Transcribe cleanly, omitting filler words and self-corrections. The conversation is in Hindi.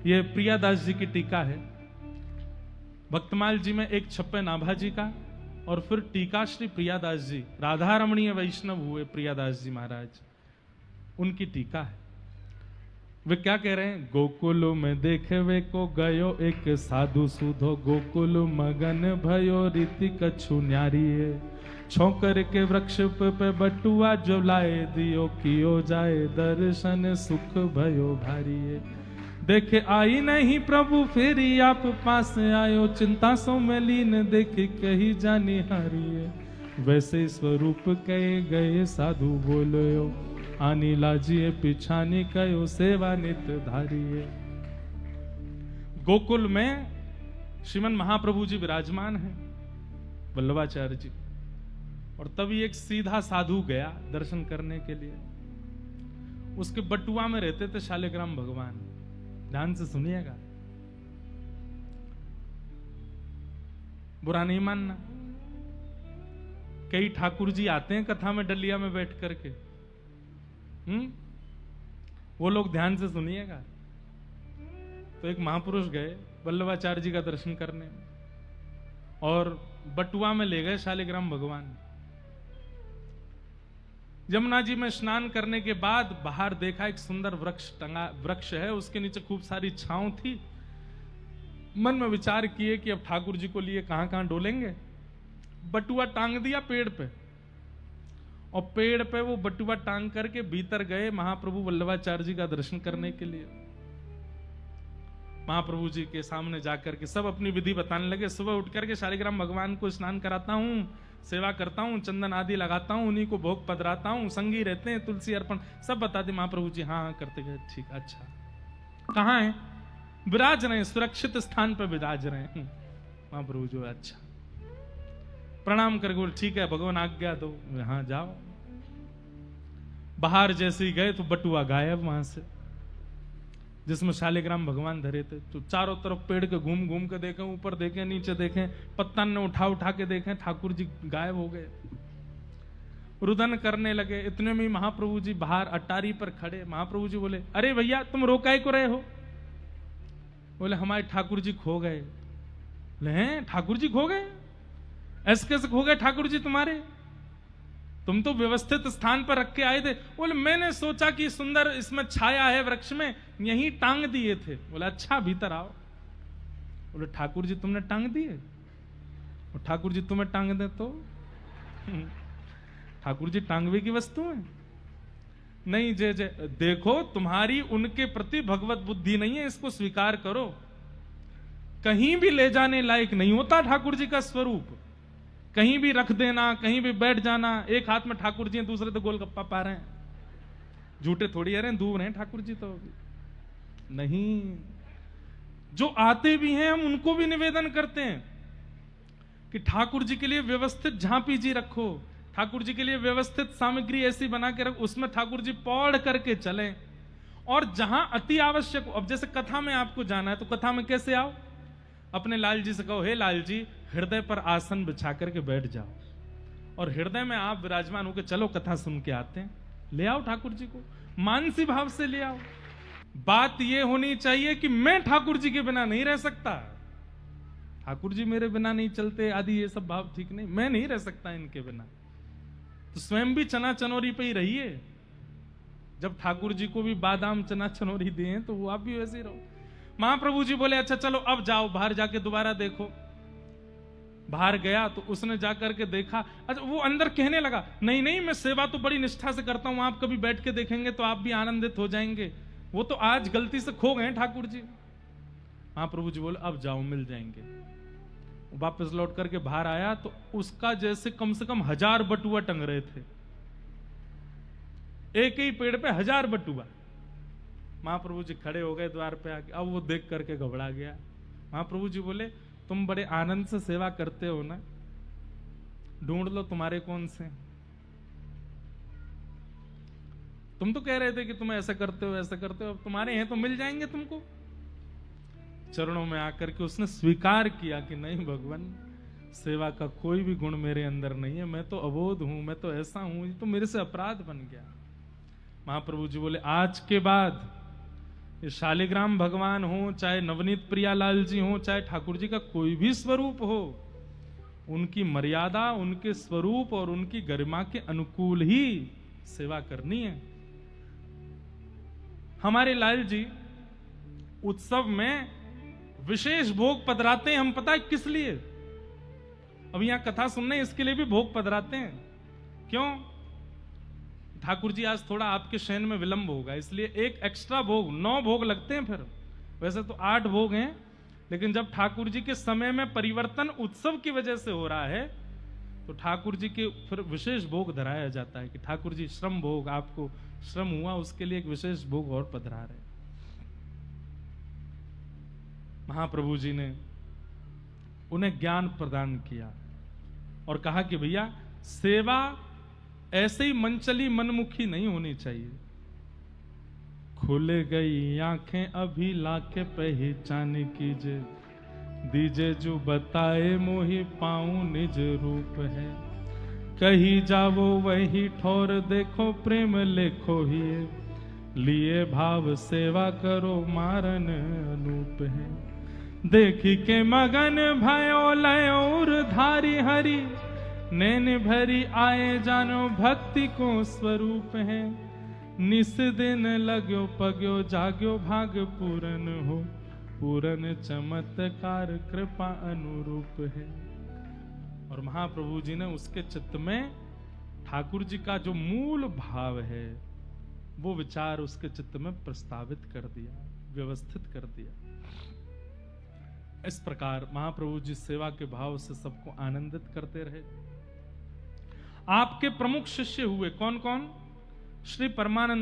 ये प्रियादास जी की टीका है। भक्तमाल जी में एक छप्पे नाभा जी का और फिर टीका श्री प्रियादास जी, राधा रमणीय वैष्णव हुए प्रियादास जी महाराज, उनकी टीका है। वे क्या कह रहे हैं? गोकुल में देखे वे को गयो एक साधु सुधो, गोकुल मगन भयो रीति कछु न्यारी, छोकर के वृक्ष पे बटुआ जो लाए, दियो कियो जाए दर्शन सुख भयो भारी। देखे आई नहीं प्रभु फेरी आप पास आयो, चिंता सो में लीन देखे कही जानी हारिये, वैसे स्वरूप कहे गए साधु बोलो, आनी लाजिए पिछानी कयो सेवा नित धारिये। गोकुल में श्रीमन महाप्रभु जी विराजमान हैं, वल्लभाचार्य जी, और तभी एक सीधा साधु गया दर्शन करने के लिए। उसके बटुआ में रहते थे शालिग्राम भगवान। ध्यान से सुनिएगा, बुरा नहीं मानना। कई ठाकुर जी आते हैं कथा में डलिया में बैठ करके, वो लोग ध्यान से सुनिएगा। तो एक महापुरुष गए वल्लभाचार्य जी का दर्शन करने, और बटुआ में ले गए शालिग्राम भगवान। यमुना जी में स्नान करने के बाद बाहर देखा एक सुंदर वृक्ष है, उसके नीचे खूब सारी छांव थी। मन में विचार किए कि अब ठाकुर जी को लिए कहां कहां डोलेंगे। बटुआ टांग दिया पेड़ पे, और पेड़ पे वो बटुआ टांग करके भीतर गए महाप्रभु वल्लभाचार्य जी का दर्शन करने के लिए। महाप्रभु जी के सामने जाकर के सब अपनी विधि बताने लगे। सुबह उठ करके शालिग्राम भगवान को स्नान कराता हूँ, सेवा करता हूँ, चंदन आदि लगाता हूँ, उन्हीं को भोग पधराता हूँ, संगी रहते हैं, तुलसी अर्पण सब बताते। महाप्रभु जी हाँ हाँ करते गए। ठीक, अच्छा कहाँ है? विराज रहे, सुरक्षित स्थान पर विराज रहे हैं। महाप्रभु जी अच्छा, प्रणाम करके बोले ठीक है भगवान आज्ञा दो, हाँ जाओ। बाहर जैसे ही गए तो बटुआ गायब वहां से, जिसमें शालिग्राम भगवान धरे थे। तो चारों तरफ पेड़ के घूम घूम के देखें, ऊपर देखें, नीचे देखें, पत्तन ने उठा उठा के देखें, ठाकुर जी गायब हो गए। रुदन करने लगे। इतने में महाप्रभु जी बाहर अटारी पर खड़े। महाप्रभु जी बोले अरे भैया तुम रोकाए को रहे हो? बोले हमारे ठाकुर जी खो गए। बोले हैं ठाकुर जी खो गए? ऐसे कैसे खो गए ठाकुर जी तुम्हारे? तुम तो व्यवस्थित स्थान पर रख के आए थे। बोले मैंने सोचा कि सुंदर इसमें छाया है वृक्ष में, यहीं टांग दिए थे। बोले अच्छा भीतर आओ। बोले ठाकुर जी तुमने टांग दिए? और ठाकुर जी तुम्हें टांग दे तो? ठाकुर जी टांगवे की वस्तु है? नहीं जय जय, देखो तुम्हारी उनके प्रति भगवत बुद्धि नहीं है, इसको स्वीकार करो। कहीं भी ले जाने लायक नहीं होता ठाकुर जी का स्वरूप। कहीं भी रख देना, कहीं भी बैठ जाना। एक हाथ में ठाकुर जी हैं, दूसरे तो गोलगप्पा पा रहे हैं। झूठे थोड़ी आ रहे हैं, दूर हैं ठाकुर जी तो नहीं। जो आते भी हैं हम उनको भी निवेदन करते हैं कि ठाकुर जी के लिए व्यवस्थित झांपी जी रखो, ठाकुर जी के लिए व्यवस्थित सामग्री ऐसी बना के रखो, उसमें ठाकुर जी पौड़ करके चलें। और जहां अति आवश्यक हो, अब जैसे कथा में आपको जाना है तो कथा में कैसे आओ? अपने लाल जी से कहो हे लाल जी हृदय पर आसन बिछा करके बैठ जाओ, और हृदय में आप विराजमान होकर चलो कथा सुन के आते हैं। ले आओ ठाकुर जी को, मानसी भाव से ले आओ। बात यह होनी चाहिए कि मैं ठाकुर जी के बिना नहीं रह सकता, ठाकुर जी मेरे बिना नहीं चलते आदि ये सब भाव ठीक नहीं। मैं नहीं रह सकता इनके बिना, तो स्वयं भी चना चनौरी पे ही रहिए। जब ठाकुर जी को भी बादाम चना चनौरी दिए तो वो आप भी वैसे ही रहो। महाप्रभु जी बोले अच्छा चलो अब जाओ, बाहर जाके दोबारा देखो। बाहर गया तो उसने जाकर के देखा। अच्छा वो अंदर कहने लगा नहीं नहीं मैं सेवा तो बड़ी निष्ठा से करता हूं, आप कभी बैठ के देखेंगे तो आप भी आनंदित हो जाएंगे। वो तो आज गलती से खो गए ठाकुर जी। महाप्रभु जी बोले अब जाओ मिल जाएंगे। वापस लौट करके बाहर आया तो उसका जैसे कम से कम 1000 बटुआ टंग रहे थे, एक ही पेड़ पे 1000 बटुआ। महाप्रभु जी खड़े हो गए द्वार पे आके। अब वो देख करके घबरा गया। महाप्रभु जी बोले तुम बड़े आनंद से सेवा करते हो ना, ढूंढ लो तुम्हारे कौन से। तुम तो कह रहे थे कि तुम ऐसा करते हो ऐसा करते हो, अब तुम्हारे हैं तो मिल जाएंगे तुमको। चरणों में आकर के उसने स्वीकार किया कि नहीं भगवान, सेवा का कोई भी गुण मेरे अंदर नहीं है, मैं तो अबोध हूं, मैं तो ऐसा हूं, ये तो मेरे से अपराध बन गया। महाप्रभु जी बोले आज के बाद ये शालिग्राम भगवान हो, चाहे नवनीत प्रियालाल जी हो, चाहे ठाकुर जी का कोई भी स्वरूप हो, उनकी मर्यादा, उनके स्वरूप और उनकी गरिमा के अनुकूल ही सेवा करनी है। हमारे लाल जी उत्सव में विशेष भोग पधराते हैं, हम पता है किस लिए? अब यहां कथा सुनने इसके लिए भी भोग पधराते हैं। क्यों? ठाकुर जी आज थोड़ा आपके शयन में विलंब होगा, इसलिए एक एक्स्ट्रा भोग, 9 भोग लगते हैं। फिर वैसे तो 8 भोग हैं, लेकिन जब ठाकुर जी के समय में परिवर्तन उत्सव की वजह से हो रहा है, तो ठाकुर जी के फिर विशेष भोग धराया जाता है कि ठाकुर जी श्रम भोग, आपको श्रम हुआ उसके लिए एक विशेष भोग और पधरा रहे। महाप्रभु जी ने उन्हें ज्ञान प्रदान किया और कहा कि भैया सेवा ऐसे ही मनचली मनमुखी नहीं होनी चाहिए। खुल गई आंखें अभी लाके पहचान कीजिए, दीजे जो बताए मोहि पाऊं निज रूप है। कहीं जावो वही ठोर देखो प्रेम लेखो ही, लिए भाव सेवा करो मारन अनूप है। देखी के मगन भयो लयोर धारी हरि, नैन भरी आए जानो भक्ति को स्वरूप है। निस दिन लगो पग्यो जाग्यो भाग पूरन हो, पूरन चमत्कार कृपा अनुरूप है। और महाप्रभु जी ने उसके चित्त में ठाकुर जी का जो मूल भाव है वो विचार उसके चित्त में प्रस्तावित कर दिया, व्यवस्थित कर दिया। इस प्रकार महाप्रभु जी सेवा के भाव से सबको आनंदित करते रहे। आपके प्रमुख शिष्य हुए कौन कौन? श्री परमानंद